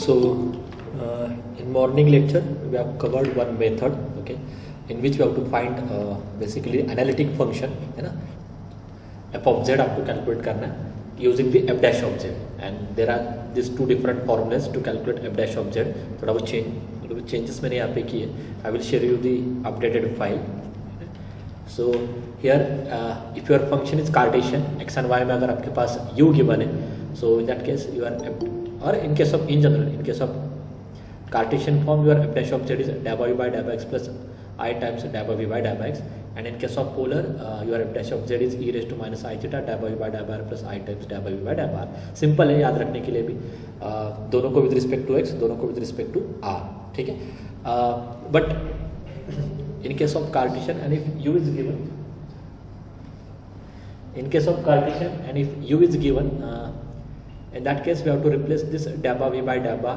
So, in morning lecture, we have covered one method, okay, in which we have to find basically analytic function, है ना, f of z आपको calculate करना है using the f dash of z, and there are these two different formulas to calculate f dash of z. थोड़ा वो changes मैंने यहाँ पे किए. I will share you the updated file. So here if your function is Cartesian, x and y में अगर आपके पास u given है, so in that case you are or in case of in general, in case of Cartesian form, your f dash of z is dou by u by dou x plus I times dou by v by dou x, and in case of polar, your f dash of z is e raised to minus I theta dou by u by dou r plus I times dou by v by dou r. Simple है याद रखने के लिए भी, दोनों को with respect to x, दोनों को विद रिस्पेक्ट टू r, ठीक है. But in case of Cartesian and if u is given, in case of Cartesian and if u is given, in that case we have to replace this dou by v by dou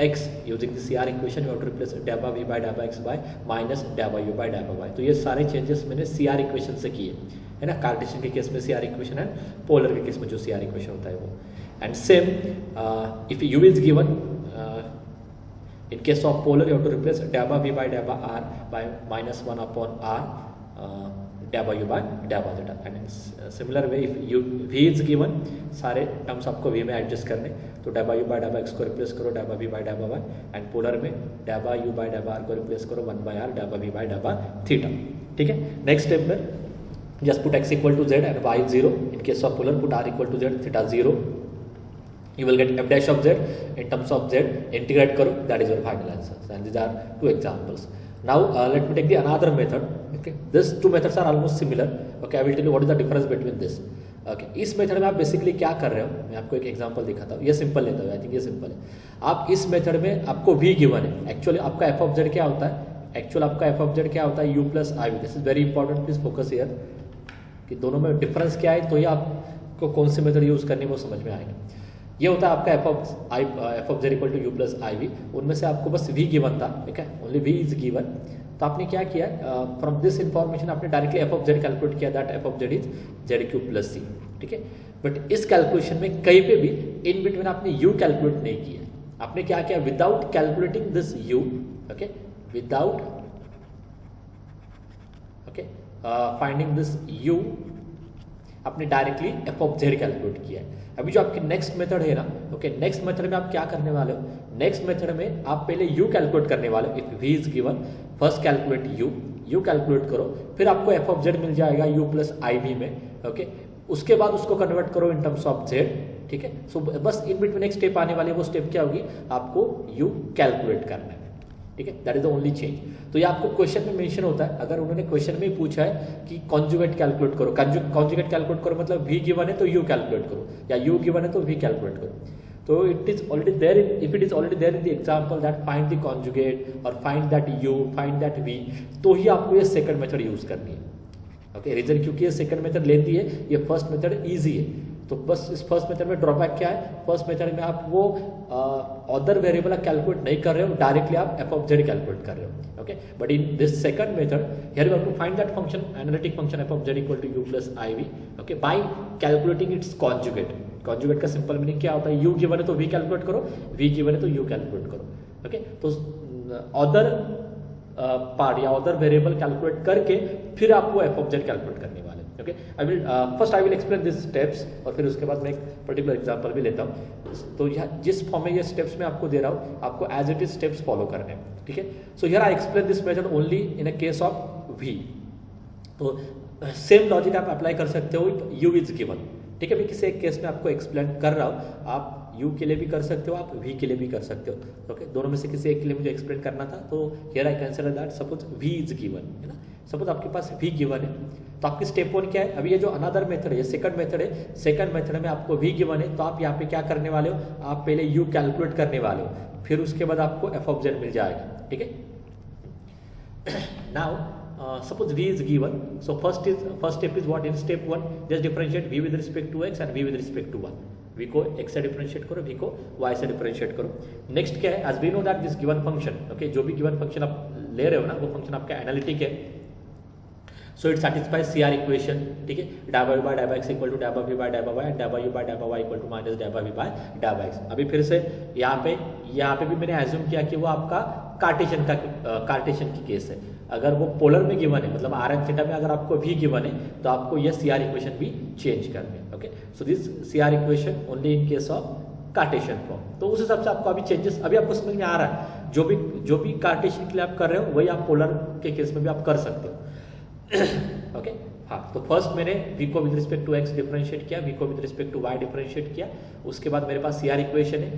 x using the CR equation. We have to replace dou by v by dou x by minus dou by u by dou y. तो ये सारे changes मैंने CR equation से किए, है ना. Cartesian के case में CR इक्वेशन है, पोलर के केस में जो CR इक्वेशन होता है वो. And same if u is given, in case of polar you have to replace dou by v by dou r by minus 1 upon r dou by u by dou theta. And in similar way if v is given, सारे terms आपको v में adjust करने, तो dou by u by dou x को replace करो dou by v by dou y, and polar में dou by u by dou r को replace करो 1 by r dou by v by dou theta, ठीक है. Next step में just put x equal to z and y 0. In case of polar put r equal to z, theta 0. You will get f dash of z in terms of z, integrate करो, that is your final answer. And these are two examples. Now let me take the another method. Okay, these two methods are almost similar. Okay, I will tell you what is the difference between this. Okay, इस method में आप basically क्या कर रहे हो, मैं आपको एक एग्जांपल दिखाता हूँ. ये सिंपल लेता हूँ, आई थिंक ये सिंपल है. आप इस मेथड में आपको v गिवन है. एक्चुअली आपका f ऑफ z क्या होता है, एक्चुअल आपका f ऑफ z क्या होता है, u plus i v. This is very important, please focus here कि दोनों में डिफरेंस क्या है, तो ये आपको कौन सी मेथड यूज करनी है वो समझ में आएगा. ये होता है आपका f of z equal to u plus i v. उनमें से आपको बस v गिवन था, ठीक है, ओनली v इज गिवन. तो आपने क्या किया, फ्रॉम दिस इंफॉर्मेशन आपने directly f of z calculate किया, that f of z is z cube plus c, ठीक है. बट इस कैलकुलेशन में कहीं पे भी इन बिटवीन आपने u कैलकुलेट नहीं किया. आपने क्या किया, without calculating this u, okay, without okay finding this u, आपने directly f of z calculate किया है. अभी जो आपकी नेक्स्ट मेथड है ना, ओके, नेक्स्ट मेथड में आप क्या करने वाले हो, नेक्स्ट मेथड में आप पहले u कैलकुलेट करने वाले हो. If v is given, first calculate u calculate करो, फिर आपको f ऑफ z मिल जाएगा u प्लस आई वी में, ओके. उसके बाद उसको कन्वर्ट करो इन टर्म्स ऑफ z, ठीक है. सो बस इन बिटवीन एक स्टेप आने वाली है, वो स्टेप क्या होगी, आपको u कैलकुलेट करना है, ठीक है. That is the only change. तो ये आपको क्वेश्चन में मेंशन होता है. अगर उन्होंने क्वेश्चन में ही पूछा है कि कॉन्जुगेट कैलकुलेट करो, कॉन्जुगेट कैलकुलेट करो मतलब v गिवन है तो u कैलकुलेट करो, या u गिवन है तो v कैलकुलेट करो. तो it is already there, if it is already there in the example that find the conjugate और find that u, find that v, तो ही आपको ये सेकंड मेथड यूज करनी है. ओके, रीजन क्योंकि ये सेकंड मेथड लेती है, ये फर्स्ट मेथड इजी है. तो बस इस फर्स्ट मेथड में ड्रॉबैक क्या है, फर्स्ट मेथड में आप वो अदर वेरिएबल कैलकुलेट नहीं कर रहे हो, डायरेक्टली आप f ऑफ z कैलकुलेट कर रहे हो. Okay, but in this second method here you have to find that function, analytic function f of z equal to u plus i v, okay, by calculating its conjugate. Conjugate का simple meaning क्या होता है, u given है तो v calculate करो, v given है तो u calculate करो. ओके, तो अदर पार्ट या अदर वेरिएबल कैलकुलेट करके फिर आपको f ऑफ z कैलकुलेट करने वाले. Okay, I will explain this steps, और फिर उसके बाद मैं एक पर्टिकुलर एग्जांपल भी लेता हूँ. तो यह जिस फॉर्म में ये स्टेप्स मैं आपको दे रहा हूँ, आपको as it is steps follow करने हैं, ठीक है. So here I explain this method only in a case of v. तो सेम लॉजिक आप अप्लाई कर सकते हो इफ u इज गिवन, ठीक है. मैं किसी एक केस में आपको एक्सप्लेन कर रहा हूँ, आप u के लिए भी कर सकते हो, आप v के लिए भी कर सकते हो. ओके, दोनों में से किसी एक के लिए मुझे एक्सप्लेन करना था, तो here I consider that suppose v is given, है ना. सपोज आपके पास v गिवन है, तो आपकी स्टेप 1 क्या है. अभी ये जो अनदर मेथड है, सेकंड मेथड है, सेकंड मेथड में आपको v गिवन है, तो आप यहाँ पे क्या करने वाले हो, आप पहले u कैलकुलेट करने वाले हो, फिर उसके बाद आपको f ऑफ z मिल जाएगा, ठीक है. Now suppose v is given, so first step is what, in step 1 just differentiate v with respect to x and v with respect to 1. v को x से डिफरेंशिएट करो, v को y से differentiate करो. Next क्या है, as we know that this given function, okay, जो भी given फंक्शन आप ले रहे हो ना, वो फंक्शन आपका एनालिटिक है. So it satisfies C R equation, ठीक है, डाबा यू बाय डाबा एक्स इक्वल टू डाबा वी बाय डाबा वाई एंड डाबा यू बाय डाबा वाई इक्वल टू माइनस डाबा वी बाय डाबा एक्स। अभी फिर से यहाँ पे भी मैंने एज्यूम किया कि वो आपका कार्टेशियन की केस है। अगर वो पोलर में गिवन है, मतलब आर एन थीटा में अगर आपको भी गिवन है तो आपको यह सी आर इक्वेशन भी चेंज करनी है। Okay, so this C R equation only in case of Cartesian form. तो उस हिसाब से आपको अभी चेंजेस अभी आपको समझ में आ रहा है। जो भी कार्टेशियन के लिए आप कर रहे हो वही आप पोलर के केस में भी आप कर सकते हो। ओके, हाँ, तो फर्स्ट मैंने v को with respect to x differentiate किया, v को with respect to y differentiate किया। उसके बाद मेरे पास CR इक्वेशन है,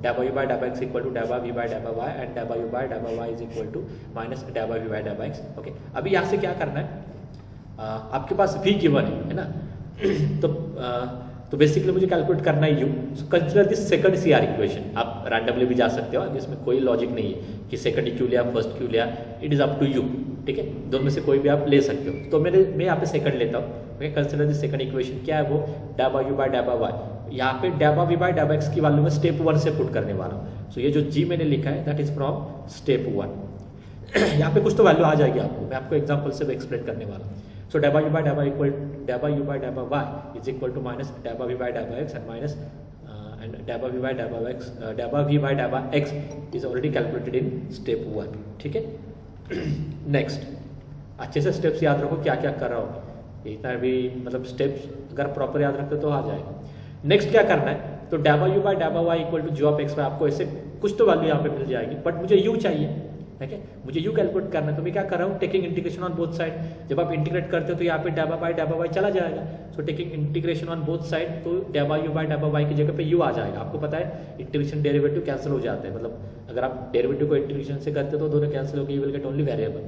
डाबा u बाय डाबा x इक्वल टू डाबा v बाय डाबा y एंड डाबा u बाय डाबा y is equal to minus डाबा v बाय डाबा x। ओके, अभी यहाँ से क्या करना है, आपके पास v गिवन है ना, तो बेसिकली मुझे कैलकुलेट करना है u। Consider this second CR equation. आप रैंडमली भी जा सकते हो, इसमें कोई लॉजिक नहीं है कि सेकंड क्यों लिया फर्स्ट क्यों लिया, it is up to you, ठीक है, दोनों में से कोई भी आप ले सकते हो। तो मैं यहाँ पे सेकंड लेता हूँ। मैं कंसिडर दिस सेकंड इक्वेशन, क्या है वो, डाबा यू बाय डाबा वाई। यहाँ पे डाबा वी बाय डाबा एक्स की वैल्यू में स्टेप 1 से पुट करने वाला हूँ। सो ये जो जी मैंने लिखा है दैट इज फ्रॉम स्टेप 1। यहाँ पे कुछ तो वैल्यू आ जाएगी आपको, मैं आपको एग्जाम्पल से एक्सप्लेन करने वाला हूँ। सो डाबा यू बाय डाबा इक्वल डाबा यू बाय डाबा y is equal to minus डाबा वी बाय डाबा एक्स एंड माइनस and डाबा वी बाय डाबा एक्स, डाबा वी बाय डाबा x is already calculated in step 1, ठीक है। नेक्स्ट, अच्छे से स्टेप्स याद रखो क्या क्या कर रहा हूँ, इतना भी मतलब स्टेप्स अगर प्रॉपर याद रखते तो आ जाएगा। नेक्स्ट क्या करना है, तो डाबा यू बाय डाबा y equal to G of x y, आपको ऐसे कुछ तो वैल्यू यहाँ पे मिल जाएगी, बट मुझे यू चाहिए, ठीक है, मुझे यू कैलकुलेट करना है। तो मैं क्या कर रहा हूँ, taking integration on both side. जब आप इंटीग्रेट करते हो तो यहाँ पे डाबा बाय डाबा वाई चला जाएगा। So taking integration on both side, तो डाबा यू बाय डाबा वाई की जगह पे यू आ जाएगा। आपको पता है इंटीग्रेशन डेरिवेटिव कैंसिल हो जाते हैं, मतलब अगर आप डेरिवेटिव को इंटीग्रेशन से करते हो तो दोनों कैंसिल होकर you will get only variable,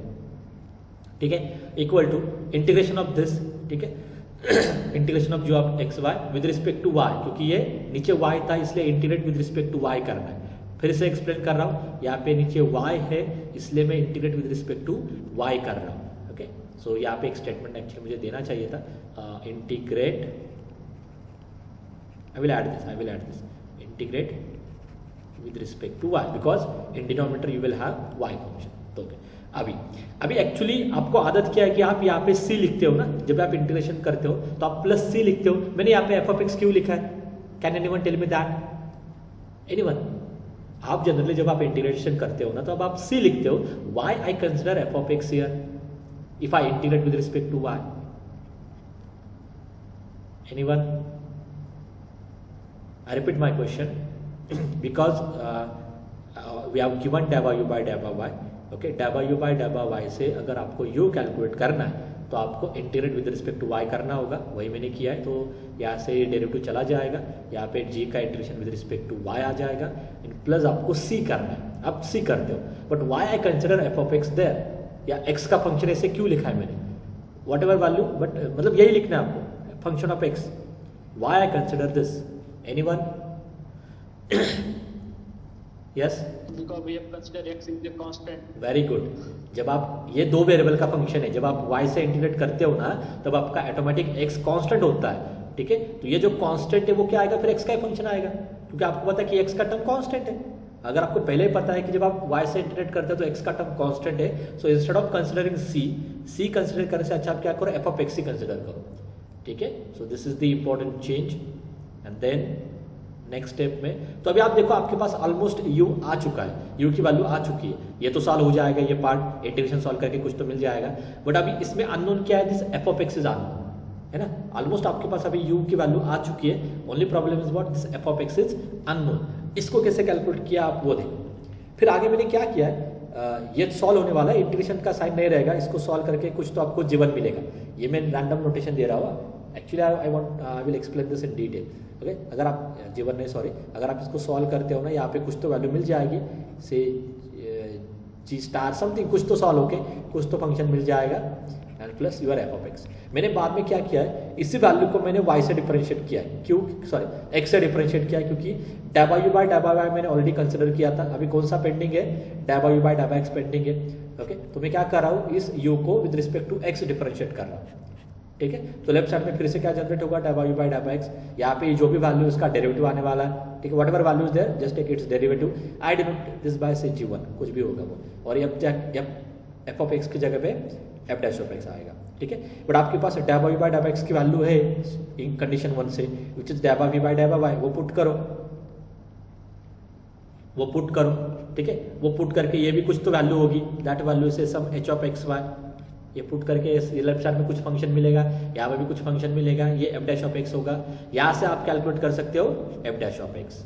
ठीक है, equal to integration of this, ठीक है, integration of g of x y with respect to y, क्योंकि ये नीचे वाई था इसलिए integrate with respect to y करना है। फिर से एक्सप्लेन कर रहा हूँ, यहाँ पे नीचे y है इसलिए मैं integrate with respect to y कर रहा हूँ। ओके, सो यहाँ पे एक स्टेटमेंट एक्चुअली मुझे देना चाहिए था, integrate, I will add this integrate with respect to y because in denominator you will have y function. तो अभी एक्चुअली आपको आदत क्या है कि आप यहाँ पे c लिखते हो ना, जब आप इंटीग्रेशन करते हो तो आप प्लस c लिखते हो। मैंने यहाँ पे f ऑफ x क्यों लिखा है, can anyone tell me that, anyone? आप जनरली जब आप इंटीग्रेशन करते हो ना तो अब आप c लिखते हो, why I consider f of x here if I integrate with respect to y, anyone? I repeat my question, because we have given डाबा u बाय डाबा y। ओके, डाबा u बाय डाबा y से अगर आपको u calculate करना है तो आपको integrate with respect to y करना होगा, वही मैंने किया है। तो यहाँ से डेरिवेटिव चला जाएगा, यहाँ पे g का integration with respect to y आ जाएगा, प्लस आपको c करना है। आप c करते हो, but y I consider f of x there, या x का फंक्शन ऐसे क्यों लिखा है मैंने, वट एवर वैल्यू, बट मतलब यही लिखना है आपको, function of x, y I consider this, anyone? Yes, very good. जब आप ये दो वेरिएबल का फंक्शन है, जब आप y से इंटीग्रेट करते हो ना तब आपका ऑटोमेटिक x कांस्टेंट होता है, ठीक है। तो ये जो कांस्टेंट है वो क्या आएगा, फिर x का ही फंक्शन आएगा, क्योंकि आपको पता है कि x का टर्म कांस्टेंट है। अगर आपको पहले ही पता है कि जब आप y से इंटीग्रेट करते हो तो x का टर्म कांस्टेंट है, so instead of considering c consider करने से अच्छा आप क्या करो, f ऑफ x ही कंसिडर करो, ठीक है। So this is the important change. And then next step में, तो अभी आप देखो आपके पास ऑलमोस्ट u आ चुका है, u की वैल्यू आ चुकी है, ये तो सॉल्व हो जाएगा, ये पार्ट इंटीग्रेशन सॉल्व करके कुछ तो मिल जाएगा। बट अभी इसमें अननोन क्या है, this f of x is unknown, है ना। ऑलमोस्ट आपके पास अभी u की वैल्यू आ चुकी है, only problem is what, this f of x is unknown. इसको कैसे कैलकुलेट किया आप वो देखो। फिर आगे मैंने क्या किया है, ये सॉल्व होने वाला है, इंटीग्रेशन का साइन नहीं रहेगा, इसको सॉल्व करके कुछ तो आपको जीवन मिलेगा। ये मैं रैंडम नोटेशन दे रहा हूँ, actually I will explain this in detail. Okay, अगर आप जीवन नहीं सॉरी, अगर आप इसको सॉल्व करते हो ना, यहाँ पे कुछ तो वैल्यू मिल जाएगी, से जी स्टार समथिंग, कुछ तो सॉल्व होके कुछ तो फंक्शन मिल जाएगा, and plus your f of x. मैंने बाद में क्या किया है, इसी वैल्यू को मैंने y से डिफरेंशिएट किया है, क्यों, सॉरी x से डिफरेंशिएट किया है, क्योंकि डाबा यू बाय डाबा वाई मैंने ऑलरेडी कंसिडर किया था। अभी कौन सा पेंडिंग है, डाबा यू बाय डाबा एक्स पेंडिंग है। ओके, तो मैं क्या कर रहा हूँ, इस u को with respect to x differentiate कर रहा हूँ, ठीक है। तो लेफ्ट साइड में फिर से क्या जनरेट होगा, डाबा यू बाय डाबा एक्स, यहाँ पे जो भी वैल्यू इसका डेरिवेटिव आने वाला है, ठीक है, whatever value is there just take its derivative, I denote this by से g1, कुछ भी होगा वो, और एफ ऑफ एक्स की जगह पे एफ डैश ऑफ एक्स आएगा, ठीक है। बट आपके पास डैबा वी बाय डैबा एक्स की वैल्यू है इन कंडीशन 1 से, विच इज डैबा वी बाय डैबा वाई, वो पुट करो, ठीक है। वो पुट करके ये भी कुछ तो वैल्यू होगी, दैट वैल्यू से सम एच ऑफ एक्स वाई, ये पुट करके लेफ्ट साइड में कुछ फंक्शन मिलेगा, यहाँ पे भी कुछ फंक्शन मिलेगा, ये एफ डैश ऑफ एक्स होगा। यहाँ से आप कैलकुलेट कर सकते हो F dash of x,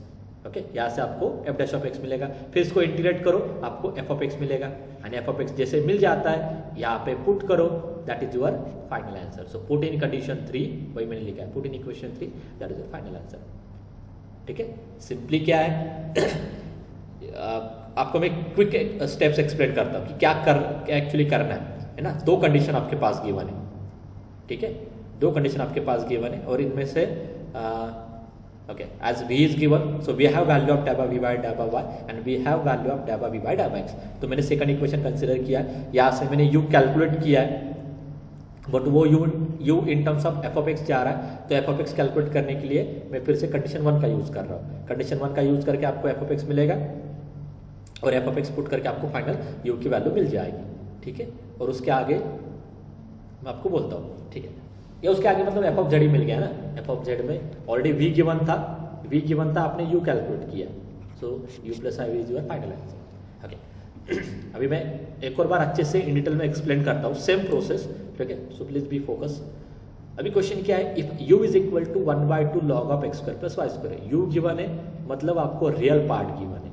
okay. यहाँ से आपको एफ डैश ऑफ एक्स मिलेगा, फिर इसको इंटीग्रेट करो, आपको एफ ऑफ एक्स मिलेगा, एंड एफ ऑफ एक्स जैसे मिल जाता है यहाँ पे पुट करो, that is your final answer. So put in condition 3, वही मैंने लिखा है, put in equation 3, that is your final answer, ठीक है। सिंपली क्या है आपको मैं क्विक स्टेप्स एक्सप्लेन करता हूँ कि क्या एक्चुअली करना है ना। 2 कंडीशन आपके पास गिवन है, ठीक है, 2 कंडीशन आपके पास गिवन है, और इनमें से okay, as v is given, so we have value of डैबा v बाय डैबा y and we have value of डैबा v बाय डैबा x। तो मैंने सेकंड इक्वेशन कंसीडर किया है, यहाँ से मैंने u कैलकुलेट किया है, बट वो u in terms of f of x जा रहा है, तो f ऑफ x कैलकुलेट करने के लिए मैं फिर से कंडीशन 1 का यूज कर रहा हूँ। कंडीशन 1 का यूज करके आपको f ऑफ x मिलेगा, और f ऑफ x पुट करके आपको फाइनल u की वैल्यू मिल जाएगी, ठीक है। और उसके आगे मैं आपको बोलता हूँ, ठीक है, या उसके आगे मतलब एफ ऑफ जेड ही मिल गया ना। एफ ऑफ जेड में ऑलरेडी वी गिवन था, आपने यू कैलकुलेट किया, so you plus I is your final answer, okay. अभी मैं एक और बार अच्छे से इन डिटेल में एक्सप्लेन करता हूँ, सेम प्रोसेस, ठीक है। So please be focus. अभी क्वेश्चन क्या है, if u is equal to 1/2 log of x square plus y square, u given है मतलब आपको रियल पार्ट गिवन है,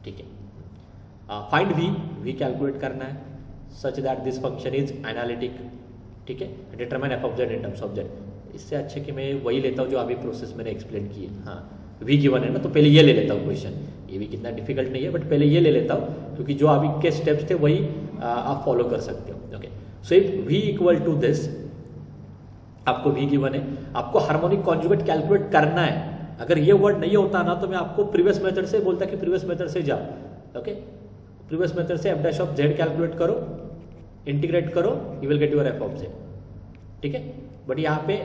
ठीक है। फाइंड v कैलकुलेट करना है such that this function is analytic, ठीक है। Determine F of z in terms of Z. इससे अच्छे कि मैं वही लेता हूँ जो अभी प्रोसेस मैंने एक्सप्लेन की है। हाँ, वी गिवन है ना, तो पहले ये ले लेता हूँ क्वेश्चन, ये भी कितना डिफिकल्ट नहीं है, बट पहले ये ले लेता हूँ क्योंकि जो अभी के स्टेप्स थे वही आप फॉलो कर सकते हो, okay. So if v equal to this, आपको वी गिवन है, आपको हार्मोनिक कॉन्जुगेट कैलकुलेट करना है। अगर ये वर्ड नहीं होता ना तो मैं आपको प्रीवियस मेथड से बोलता कि प्रीवियस मेथड से जाओ, ओके। प्रीवियस मेथड से F dash of z calculate करो, इंटीग्रेट करो, you will get your F of Z, ठीक है। बट यहाँ पे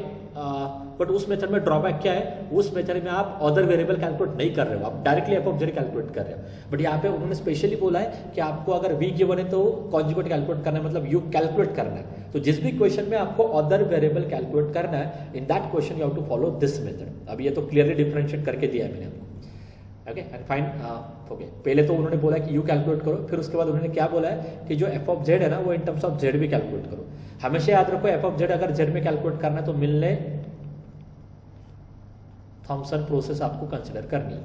बट उस मेथड में ड्रॉबैक क्या है, उस मेथड में आप अदर वेरिएबल कैलकुलेट नहीं कर रहे हो, आप directly F of z calculate कर रहे हो। बट यहाँ पे उन्होंने स्पेशली बोला है कि आपको अगर वी गिवन है तो कॉन्जुगेट कैलकुलेट करना है, मतलब यू कैलकुलेट करना है। तो जिस भी क्वेश्चन में आपको अदर वेरिएबल कैलकुलेट करना है, in that question you have to follow this method. अब ये तो क्लियरली डिफरेंशिएट करके दिया है मैंने आपको, ओके। एंड फाइन, ओके, पहले तो उन्होंने बोला कि यू कैलकुलेट करो, फिर उसके बाद उन्होंने क्या बोला है कि जो एफ ऑफ जेड है ना वो इन टर्म्स ऑफ जेड भी कैलकुलेट करो। हमेशा याद रखो एफ ऑफ जेड अगर जेड में कैलकुलेट करना है तो मिलने थॉमसन प्रोसेस आपको कंसिडर करनी है,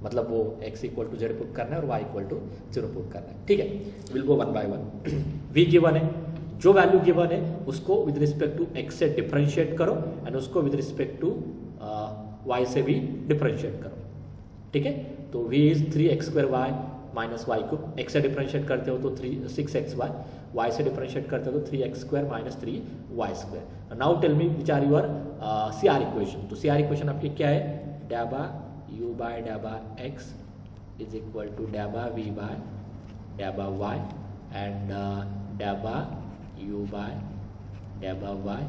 मतलब वो x equal to z put करना है और y इक्वल टू 0 पुट करना है, ठीक है। Will go 1 by 1। v given है, जो वैल्यू गिवन है उसको विद रिस्पेक्ट टू x से डिफरेंशिएट करो एंड उसको विद रिस्पेक्ट टू y से भी डिफरेंशिएट करो, ठीक है। तो v is 3x² minus y को x से डिफरेंशिएट करते हो तो 6xy, y से डिफरेंशिएट करते हो तो 3x² minus 3y²। Now tell me which are your CR equation. तो CR इक्वेशन आपकी क्या है, डैबा u बाय डैबा x इज इक्वल टू डैबा v बाय डैबा y एंड डैबा u बाय डैबा y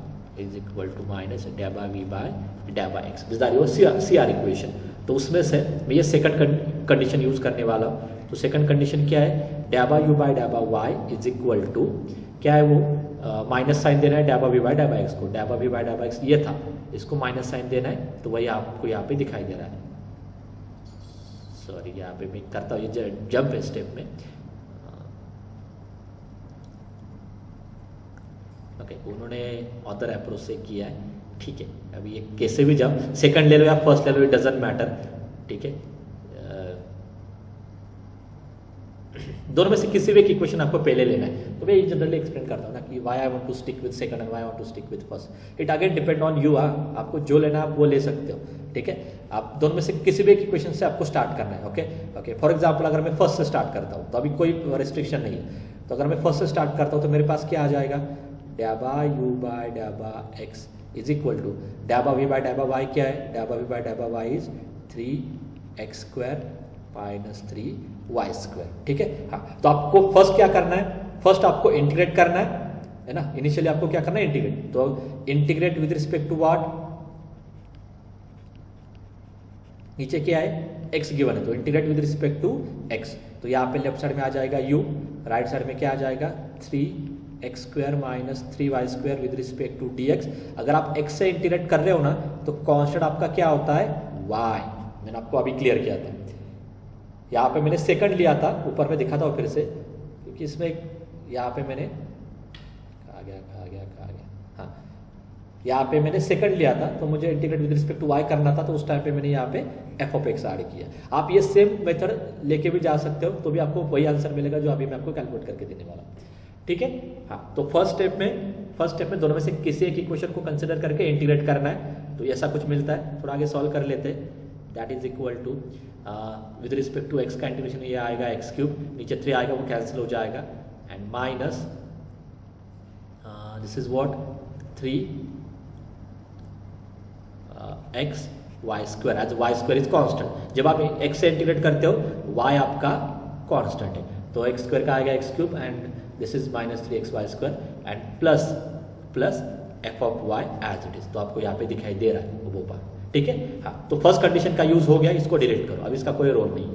is equal to minus डैबा v बाय डैबा x। This are your CR equation. तो उसमें से मैं ये सेकंड कंडीशन यूज करने वाला हूँ। तो सेकंड कंडीशन क्या है, डैबा u बाय डैबा y इज इक्वल टू क्या है, वो माइनस साइन देना है डैबा v बाय डैबा x को। डैबा v बाय डैबा x ये था, इसको माइनस साइन देना है, तो वही आपको यहाँ पे दिखाई दे रहा है। सॉरी, यहाँ पे मैं करता हूँ ये जंप है स्टेप में, ओके। उन्होंने अदर अप्रोच से किया है, ठीक है। अभी ये कैसे भी जाओ, सेकंड ले लो या फर्स्ट ले लो, इट डजंट मैटर, ठीक है। दोनों में से किसी भी एक इक्वेशन आपको पहले लेना है। तो मैं जनरली एक्सप्लेन करता हूँ ना कि why I want to stick with second and why I want to stick with first. It again depend on you. आपको जो लेना है आप वो ले सकते हो, ठीक है। आप दोनों में से किसी भी एक इक्वेशन से आपको स्टार्ट करना है, ओके। फॉर एग्जाम्पल अगर मैं फर्स्ट से स्टार्ट करता हूँ तो अभी कोई रिस्ट्रिक्शन नहीं है। तो अगर मैं फर्स्ट से स्टार्ट करता हूँ तो मेरे पास क्या आ जाएगा, डैबा u बाय डैबा x इज इक्वल टू डैबा v बाय डैबा y क्या है, डैबा v बाय डैबा y is 3x² minus 3y², ठीक है। हाँ, तो आपको फर्स्ट क्या करना है, फर्स्ट आपको इंटीग्रेट करना है ना। इनिशियली आपको क्या करना है, इंटीग्रेट। तो integrate with respect to what, नीचे क्या है, x गिवन है, तो integrate with respect to x। तो यहाँ पे लेफ्ट साइड में आ जाएगा u, राइट साइड में क्या आ जाएगा 3 x square minus 3y square with respect to dx। अगर आप x से इंटीग्रेट कर रहे हो ना तो कांस्टेंट आपका क्या होता है, y। मैंने आपको अभी क्लियर किया था, यहाँ पे मैंने सेकंड लिया था, ऊपर में दिखा था फिर से, क्योंकि इसमें यहाँ पे मैंने कहा गया हाँ, यहाँ पे मैंने सेकंड लिया था तो मुझे integrate with respect to y करना था, तो उस टाइम पे मैंने यहाँ पे f ऑफ x ऐड किया। आप ये सेम मेथड लेके भी जा सकते हो, तो भी आपको वही आंसर मिलेगा जो अभी मैं आपको कैलकुलेट करके देने वाला हूँ, ठीक है। हाँ, तो फर्स्ट स्टेप में दोनों में से किसी एक इक्वेशन को कंसिडर करके इंटीग्रेट करना है, तो ऐसा कुछ मिलता है। थोड़ा आगे सॉल्व कर लेते हैं। That is equal to with respect to x का इंटीग्रेशन ये आएगा x क्यूब, नीचे 3 आएगा वो कैंसिल हो जाएगा, and minus this is what 3x y square, as y square is constant. जब आप x से इंटीग्रेट करते हो y आपका कांस्टेंट है, तो x स्क्वायर का आएगा x cube and this is minus 3xy square and plus f of y as it is. तो आपको यहाँ पे दिखाई दे रहा है वो पार्ट, ठीक है। हाँ, तो फर्स्ट कंडीशन का यूज हो गया, इसको डिलीट करो, अब इसका कोई रोल नहीं है।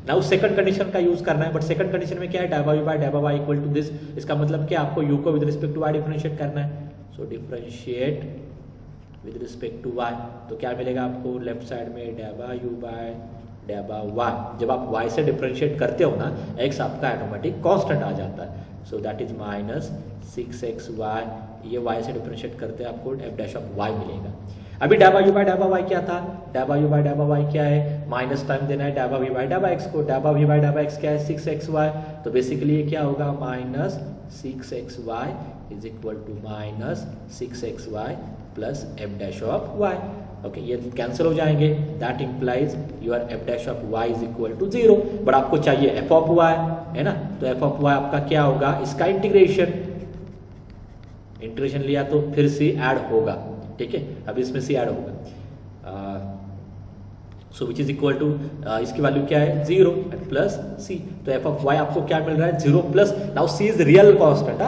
नाउ सेकंड कंडीशन का यूज करना है, बट सेकंड कंडीशन में क्या है, डाबा बाय डाबा y इक्वल टू दिस। इसका मतलब क्या, आपको u को with respect to y differentiate करना है। So differentiate with respect to y, तो क्या मिलेगा आपको लेफ्ट साइड में डाबा u बाय डाबा y। जब आप y से डिफरेंशिएट करते हो ना, x आपका ऑटोमेटिक कांस्टेंट आ जाता है, so that is minus 6xy। ये y से डिफरेंशिएट करते हैं आपको f डैश ऑफ y मिलेगा। अभी डाबा u बाय डाबा y क्या था, डाबा u बाय डाबा y क्या है, माइनस टाइम देना है डाबा v बाय डाबा x को। डाबा v बाय डाबा x क्या है 6xy, तो बेसिकली ये क्या होगा minus 6xy is equal to minus 6xy plus f dash of y। Okay, ये कैंसिल हो जाएंगे, that implies your f dash of y is equal to 0। But आपको चाहिए f ऑफ y, है ना, तो f ऑफ y आपका क्या होगा, इसका इंटीग्रेशन लिया तो फिर c ऐड होगा, ठीक है। अब इसमें c ऐड होगा, सो विच इज इक्वल टू इसकी वैल्यू क्या है 0 प्लस c। तो f ऑफ y आपको क्या मिल रहा है 0 plus, now c is real constant,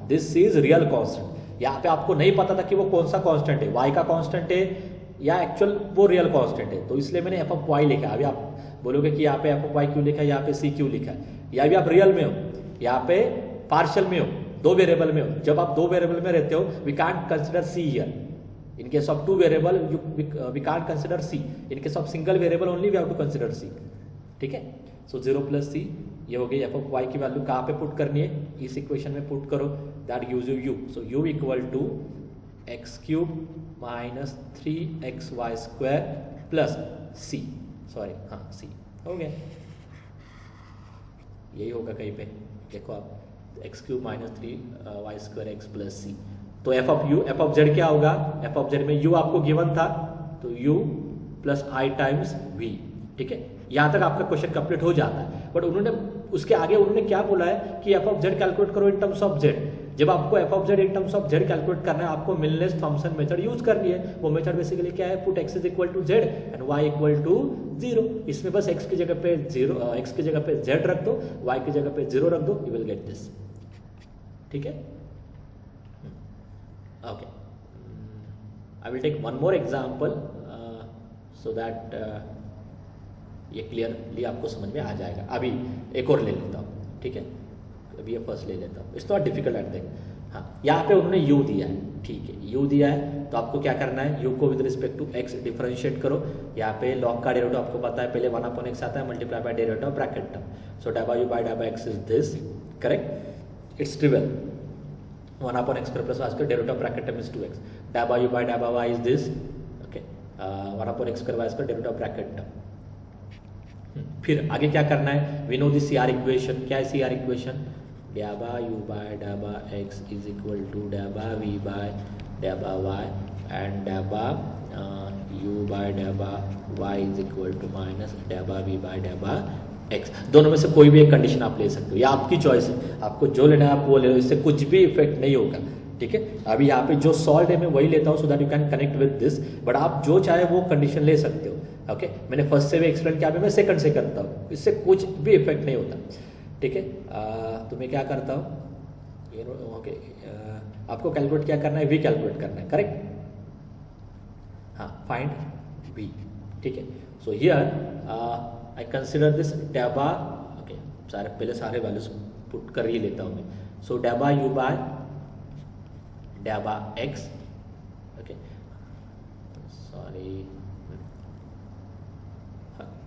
this c is real constant. यहाँ पे आपको नहीं पता था कि वो कौन सा कांस्टेंट है, y का कांस्टेंट है या एक्चुअल वो रियल कांस्टेंट है, तो इसलिए मैंने f ऑफ y लिखा। अभी आप बोलोगे कि यहाँ पे f ऑफ y क्यों लिखा है, यहाँ पे c क्यों लिखा है, या भी आप रियल में हो, यहाँ पे पार्शियल में हो, दो वेरिएबल में हो। जब आप दो वेरिएबल में रहते हो, we can't consider c here. In case of two variable, we can't consider c. In case of single variable only, we have to consider c. ठीक है, सो 0 प्लस c ये हो गई। f ऑफ y की value कहाँ पे put करनी है, इस इक्वेशन में पुट करो, that gives you u। So u equal to x cube minus 3xy square plus c, sorry हाँ c हो गया, यही होगा कहीं पे, देखो आप x cube minus 3y square x plus c। तो f ऑफ z क्या होगा, f ऑफ z में u आपको गिवन था, तो u plus i times v, ठीक है। यहाँ तक आपका क्वेश्चन कंप्लीट हो जाता है, बट उन्होंने उसके आगे उन्होंने क्या बोला है कि f ऑफ z कैलकुलेट करो इन टर्म्स ऑफ z। जब आपको f of z in terms of z calculate करना है, आपको मिलनेस थॉमसन मेथड यूज करनी है। वो मेथड बेसिकली क्या है, put x is equal to z and y equal to 0। इसमें बस x की जगह पे 0, x की जगह पे z रख दो, y की जगह पे 0 रख दो, यू विल गेट दिस, ठीक है। Okay, I will take one more example so that ये क्लियरली आपको समझ में आ जाएगा। अभी एक और ले लेता हूँ, ठीक है, अभी ये फर्स्ट ले लेता हूँ, it's not difficult at think. हाँ, यहाँ पे उन्होंने u दिया है, ठीक है, u दिया है, तो आपको क्या करना है, u को with respect to x differentiate करो। यहाँ पे log का डेरिवेटिव आपको पता है, पहले 1/x आता है multiply by derivative of bracket term. So डाबा u बाय डाबा x is this, correct, it's trivial, 1/x square plus y square, derivative of bracket term is 2x. Dabba u by dabba y is this, okay, 1/x square y square, derivative of bracket term। फिर आगे क्या करना है, we know this CR equation, क्या है CR equation, dabba u by dabba x is equal to dabba v by dabba y and dabba u by dabba y is equal to minus dabba v by dabba x। दोनों में से कोई भी एक condition आप ले सकते हो, या आपकी चॉइस है, आपको जो लेना है आप वो ले लो, इससे कुछ भी इफेक्ट नहीं होगा, ठीक है। अभी यहाँ पे जो सॉल्व है मैं वही लेता हूँ, so that you can connect with this, but आप जो चाहे वो कंडीशन ले सकते हो। ओके, मैंने फर्स्ट से भी एक्सप्लेन किया, मैं सेकंड से करता हूँ, इससे कुछ भी इफेक्ट नहीं होता, ठीक है। तो मैं क्या करता हूँ, ओके, आपको कैलकुलेट क्या करना है, वी कैलकुलेट करना है, करेक्ट, हाँ, फाइंड वी, ठीक है। So here I consider this dabba, okay, पहले सारे वैल्यूज पुट कर ही लेता हूँ मैं। सो dabba u by डैबा एक्स, ओके सॉरी,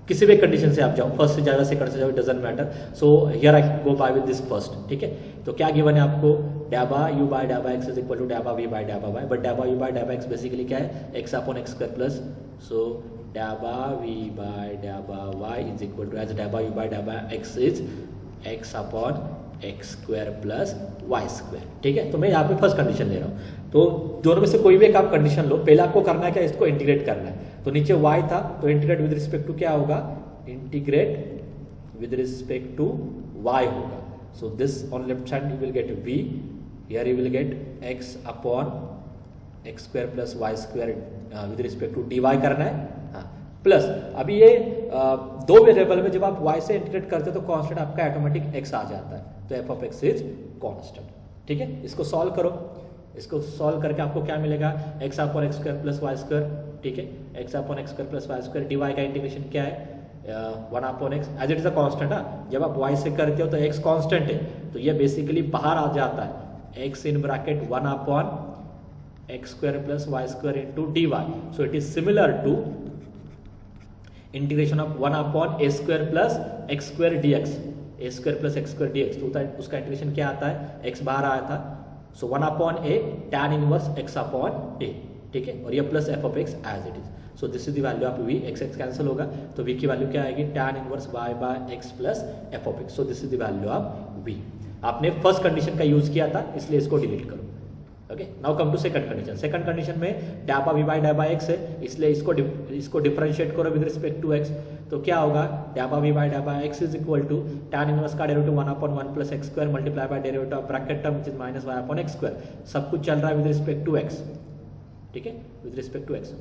किसी भी कंडीशन से आप जाओ, फर्स्ट से जाओ सेकंड से जाओ, doesn't matter. So here I go by with this first, ठीक है। तो क्या गिवन है आपको, डैबा यू बाय डैबा एक्स इज इक्वल टू डैबा वी बाय डैबा वाई, बट डैबा यू बाय डैबा एक्स बेसिकली क्या है, x upon x square plus, so डैबा वी बाय डैबा y is equal to, as डैबा यू बाय डैबा x is x upon x square plus y square, ठीक है। तो मैं यहाँ पे फर्स्ट कंडीशन ले रहा हूँ, तो दोनों में से कोई भी एक आप कंडीशन लो, पहले आपको करना है क्या, इसको इंटीग्रेट करना है। तो नीचे y था, तो इंटीग्रेट विद रिस्पेक्ट टू क्या होगा, integrate with respect to y होगा। So this on left side you will get v, here you will get x upon x square plus y square with respect to dy करना है, हाँ plus अभी ये दो variable में जब आप y से इंटीग्रेट करते हो तो कांस्टेंट आपका ऑटोमेटिक x आ जाता है, तो f of x is constant, ठीक है। इसको सॉल्व करो, इसको सॉल्व करके आपको क्या मिलेगा, x upon x square plus y square, ठीक है, x upon x square plus y square, dy का इंटीग्रेशन क्या है, 1 upon x, as it is a constant. जब आप y से करते हो तो x कांस्टेंट है, तो ये बेसिकली बाहर आ जाता है, x in bracket 1 upon x square plus y square into dy, so it is similar to integration of 1 upon a square plus x square dx, a square plus x square dx, तो उसका integration क्या आता है, x बाहर आया था, so 1 upon a tan inverse x upon a, ठीक है, और ये plus f of x as it is. So this is the value of v, x x cancel होगा, तो v की वैल्यू क्या आएगी, tan inverse y by x plus f of x. So this is the value of v। आपने first condition का use किया था, इसलिए इसको डिलीट करो, okay. Now come to second condition. Second condition में डैबा वी बाय डैबा एक्स है, इसलिए इसको डिफरेंशिएट करो विद रिस्पेक्ट टू एक्स, तो क्या होगा, डैबा वी बाय डैबा x is equal to tan inverse का derivative 1 upon 1 plus x square multiply by derivative of bracket term which is minus y upon x square, सब कुछ चल रहा है विद रिस्पेक्ट टू एक्स, ठीक है, विद रिस्पेक्ट टू एक्स,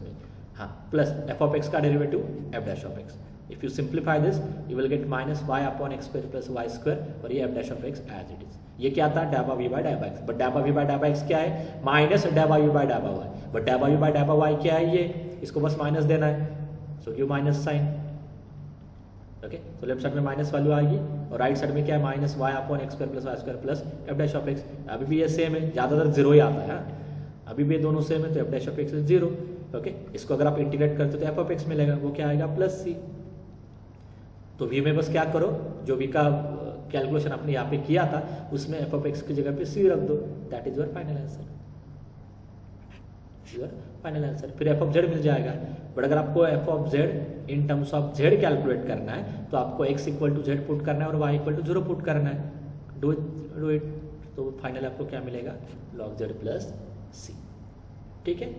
हाँ, plus f of x का derivative f dash of x. If you simplify this you will get minus y upon x square plus y square, और ये f dash of x as it is. ये क्या था, डैबा v by डैबा x, but डैबा v by डैबा x क्या है, माइनस डैबा वी बाय डैबा वाई, बट डैबा वी बाय डैबा वाई क्या है, ये इसको बस माइनस देना है, so give minus sign, okay. तो लेफ्ट साइड में माइनस वैल्यू आएगी, और राइट साइड में क्या है, minus y upon x square plus y square plus f dash of x. अभी भी ये सेम है, ज्यादातर जीरो ही आता है, अभी भी दोनों सेम है, तो F dash of x is zero, okay. इसको अगर आप इंटीग्रेट करते हो तो एफ ऑफ एक्स मिलेगा, वो क्या आएगा, प्लस सी। तो v में बस क्या करो, जो v का कैलकुलेशन आपने यहाँ पे किया था उसमें एफ ऑफ एक्स की जगह पे c रख दो, that is your final answer, your final answer. फिर एफ ऑफ जेड मिल जाएगा, बट अगर आपको f of z in terms of z calculate करना है तो आपको x equal to z put करना है और y इक्वल टू 0 पुट करना है, डू इट। तो फाइनल आपको क्या मिलेगा, log z प्लस c, ठीक है।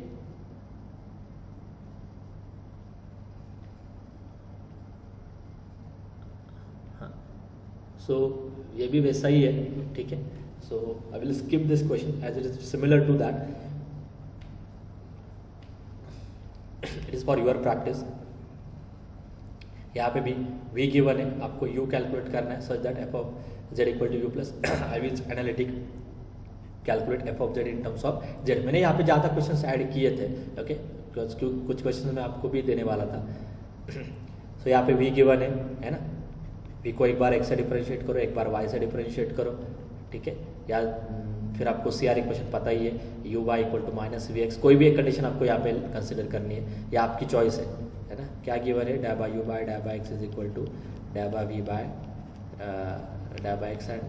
सो ये भी वैसा ही है, ठीक है। So I will skip this question as it is similar to that, it is for your practice. यहाँ पे भी v गिवन है, आपको u कैलकुलेट करना है such that f of z equal to u plus I will analytic calculate f of z in terms of z। मैंने यहाँ पे ज़्यादा क्वेश्चन ऐड किए थे, ओके, कुछ क्वेश्चन मैं आपको भी देने वाला था। सो यहाँ पे v गिवन है ना, v को एक बार x से डिफरेंशिएट करो, एक बार y से डिफरेंशिएट करो, ठीक है, या फिर आपको CR इक्वेशन पता ही है, u y equal to minus v x, कोई भी एक कंडीशन आपको यहाँ पे कंसिडर करनी है, या आपकी चॉइस है ना। क्या गिवन है, डैबा u बाय डैबा x इज इक्वल टू डैबा v बाय डैबा x एंड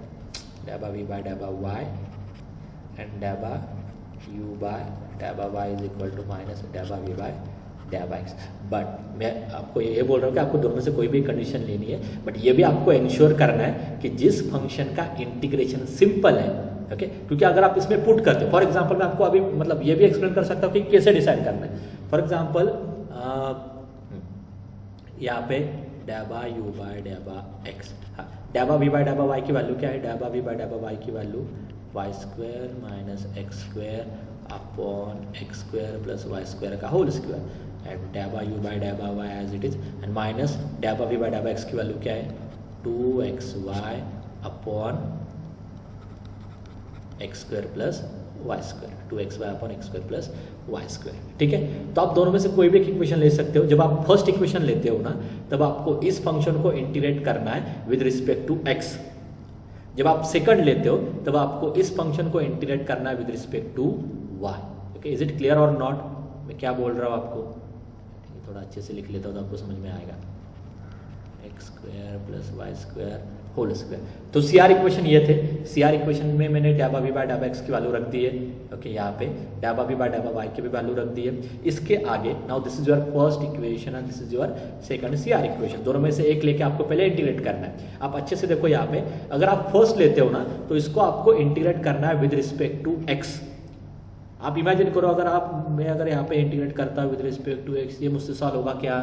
डैबा v बाय डैबा y एंड डैबा u बाय डैबा y is equal to minus डैबा v बाय डैबा एक्स। बट मैं आपको ये बोल रहा हूँ कि आपको दोनों में से कोई भी कंडीशन लेनी है, बट ये भी आपको इंश्योर करना है कि जिस फंक्शन का इंटीग्रेशन सिंपल है, ओके, क्योंकि अगर आप इसमें पुट करते हो, फॉर एग्जांपल मैं आपको अभी मतलब ये भी एक्सप्लेन कर सकता हूँ कि कैसे डिसाइड करना है। फॉर एग्जांपल यहाँ पे डैबा यू बाय डैबा एक्स, हाँ, डैबा वी बाय डैबा वाई की वैल्यू क्या है, डैबा वी बाय डैबा वाई की value y square minus x square upon x square plus y square का होल स्क्वायर, एंड डैबा यू बाय डैबा y as it is, and minus डैबा वी बाय डैबा एक्स की वैल्यू क्या है, 2xy upon x square plus y square, 2xy upon x square plus y square, ठीक है। तो आप दोनों में से कोई भी एक इक्वेशन ले सकते हो। जब आप फर्स्ट इक्वेशन लेते हो ना, तब आपको इस फंक्शन को इंटीग्रेट करना है विद रिस्पेक्ट टू x। जब आप सेकंड लेते हो तब आपको इस फंक्शन को इंटीग्रेट करना है with respect to y. Okay, is it clear or not? मैं क्या बोल रहा हूँ आपको, थोड़ा अच्छे से लिख लेता हूँ तो आपको समझ में आएगा। X square plus y square whole square. तो सी आर इक्वेशन ये थे। सी आर इक्वेशन में मैंने डाबा वी बाय डाबा एक्स की वैल्यू रख दी है। ओके, यहाँ पे डाबा वी बाय डाबा वाई की भी वैल्यू रख दी है। इसके आगे now this is your first equation and this is your second C R equation. दोनों में से एक लेके आपको पहले इंटीग्रेट करना है। आप अच्छे से देखो यहाँ पे, अगर आप फर्स्ट लेते हो ना तो इसको आपको इंटीग्रेट करना है विद रिस्पेक्ट टू एक्स। आप इमेजिन करो, मैं अगर यहाँ पे इंटीग्रेट करता हूँ विद रिस्पेक्ट टू एक्स, ये मुझसे सॉल्व होगा क्या?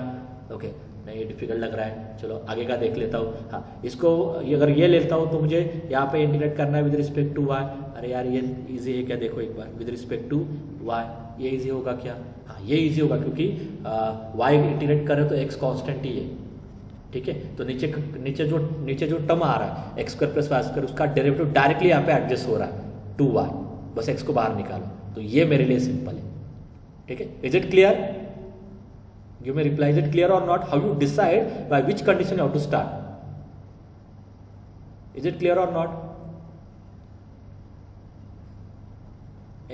ओके, नहीं, ये डिफिकल्ट लग रहा है, चलो आगे का देख लेता हूँ। हाँ, इसको अगर ये लेता हूँ तो मुझे यहाँ पे इंटीग्रेट करना है विद रिस्पेक्ट टू वाई। अरे यार, ये इजी है क्या? देखो एक बार, विद रिस्पेक्ट टू वाई ये इजी होगा क्या? हाँ, ये इजी होगा क्योंकि वाई इंटीग्रेट करें तो एक्स कॉन्स्टेंट ही है। ठीक है, तो नीचे जो टर्म आ रहा है x square plus y square, उसका डेरिवेटिव डायरेक्टली यहाँ पे एडजस्ट हो रहा है टू वाई। बस एक्स को बाहर निकालो, तो ये मेरे लिए सिंपल है। ठीक है, is it clear? Give me reply, is it clear or not? How you decide by which condition you have to start? Is it clear or not?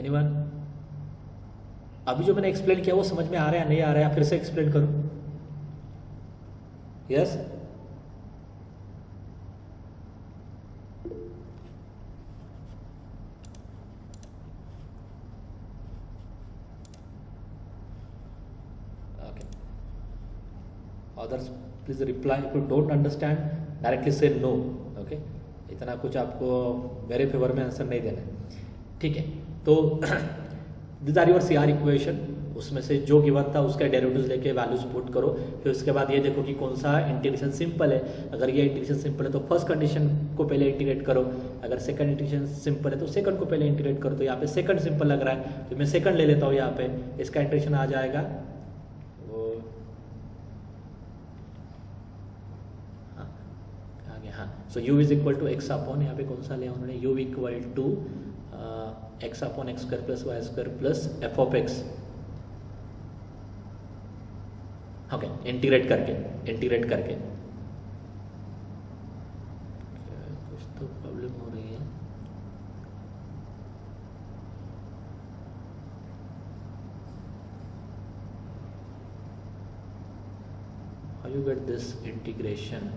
Anyone? अभी जो मैंने एक्सप्लेन किया वो समझ में आ रहा है या नहीं आ रहा है? फिर से एक्सप्लेन करूं? Yes? Others please reply. If you don't understand, directly say no. Okay, इतना कुछ आपको मेरे फेवर में आंसर नहीं देना है। ठीक है, तो this are your C R equation. उसमें से जो गिवन था उसका डेरिवेटिव्स लेके वैल्यूज पुट करो। फिर उसके बाद ये देखो कि कौन सा इंटीग्रेशन सिंपल है। अगर ये इंटीग्रेशन सिंपल है तो फर्स्ट कंडीशन को पहले इंटीग्रेट करो। अगर सेकंड इंटीग्रेशन सिंपल है तो सेकंड को पहले इंटीग्रेट करो। तो यहाँ पे सेकंड सिंपल लग रहा है तो मैं सेकंड ले लेता हूँ। यहाँ पे इसका इंटीग्रेशन आ जाएगा so u is equal to x upon, यहाँ पे कौन सा लिया उन्होंने, u equal to x upon x square plus y square plus f of x. Okay, integrate करके कुछ तो प्रॉब्लम हो रही है। How you get this integration?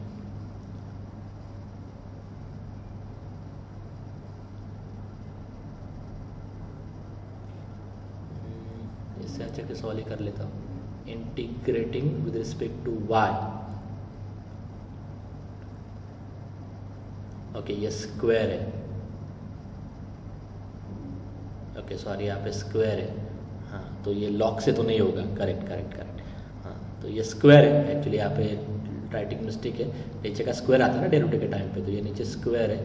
इससे अच्छा के सॉल्व कर लेता हूँ। Integrating with respect to y. Okay, ये स्क्वायर है। ओके, सॉरी, यहाँ पे स्क्वायर है। हाँ, तो ये लॉक से तो नहीं होगा। करेक्ट। हाँ, तो ये स्क्वायर है। एक्चुअली यहाँ पे राइटिंग मिस्टेक है, नीचे का स्क्वायर आता है ना डेरिवेटिव के टाइम पे, तो ये नीचे स्क्वायर है।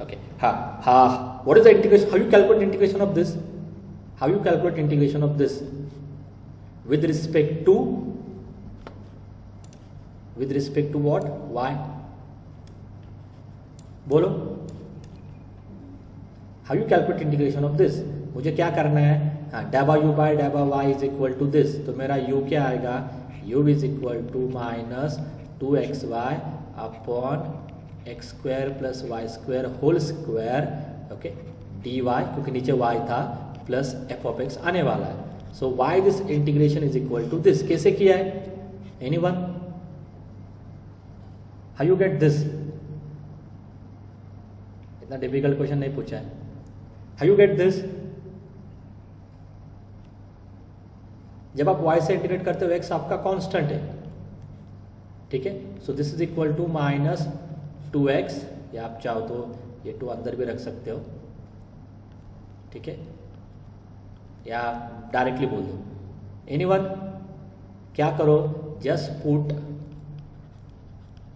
ओके, हाँ, what is the integration? How you calculate integration of this? How you calculate integration of this with respect to what? Y. बोलो, how you calculate integration of this? मुझे क्या करना है? हाँ, डाबा u बाय डाबा y is equal to this. तो मेरा u क्या आएगा? u is equal to minus 2xy upon x square plus y square whole square. Okay, dy, क्योंकि नीचे y था, प्लस एफ ऑफ एक्स आने वाला है। So y this integration is equal to this. कैसे किया है? Anyone? How you get this? इतना डिफिकल्ट क्वेश्चन नहीं पूछा है। How you get this? जब आप y से इंटीग्रेट करते हो, x आपका कांस्टेंट है। ठीक है, so this is equal to minus 2x, या आप चाहो तो ये 2 अंदर भी रख सकते हो। ठीक है, या डायरेक्टली बोल दो। एनीवन? क्या करो, just put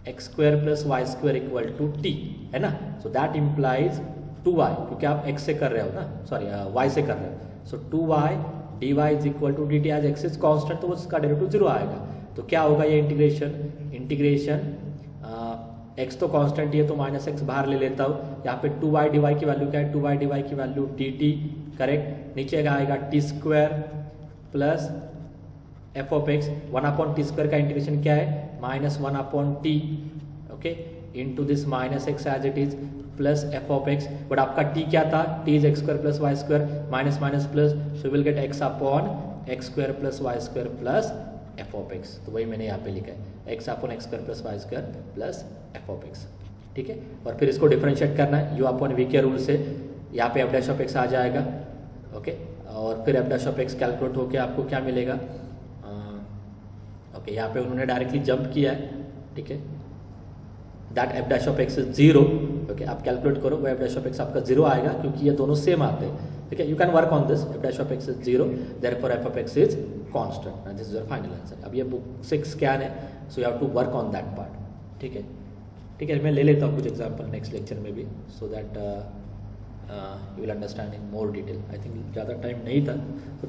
x square plus y square equal to t, है ना? सो दैट इम्प्लाइज 2y, क्योंकि आप x से कर रहे हो ना, सॉरी y से कर रहे हो। So 2y dy is equal to dt, as x is constant तो उसका डेरिवेटिव 0 आएगा। तो क्या होगा ये इंटीग्रेशन x तो कांस्टेंट ही है तो माइनस एक्स बाहर ले लेता हूँ। यहाँ पे 2y dy की वैल्यू क्या है? 2y dy की वैल्यू dt। करेक्ट, नीचे का आएगा t square plus f of x. 1 upon t square का इंटीग्रेशन क्या है? Minus 1 upon t. Okay, into this minus x as it is plus f of x, but आपका t क्या था, t is x square plus y square minus minus plus, so will get x upon x square plus y square plus f of x, तो वही मैंने यहाँ पे लिखा है x upon x square plus y square plus f of x, ठीक है। और फिर इसको डिफरेंशिएट करना है यू अपॉन वी के रूल से, यहाँ पे एफ डैश ऑफ एक्स आ जाएगा, ओके, और फिर f dash of x calculate होके आपको क्या मिलेगा, ओके, यहाँ पे उन्होंने डायरेक्टली जंप किया है, ठीक है, that F dash of x is 0, okay, आप कैलकुलेट करो वो एफ डैश ऑफ एक्स आपका 0 आएगा क्योंकि ये दोनों सेम आते हैं, ठीक है। You can work on this, f dash of x is 0, therefore f of x is constant, this is your final answer. अब ये बुक 6 स्कैन है, so you have to work on that part, ठीक है, ठीक है। मैं ले लेता हूँ कुछ एग्जाम्पल नेक्स्ट लेक्चर में भी, so that you will understand in more detail. I think ज़्यादा टाइम नहीं था, ओके।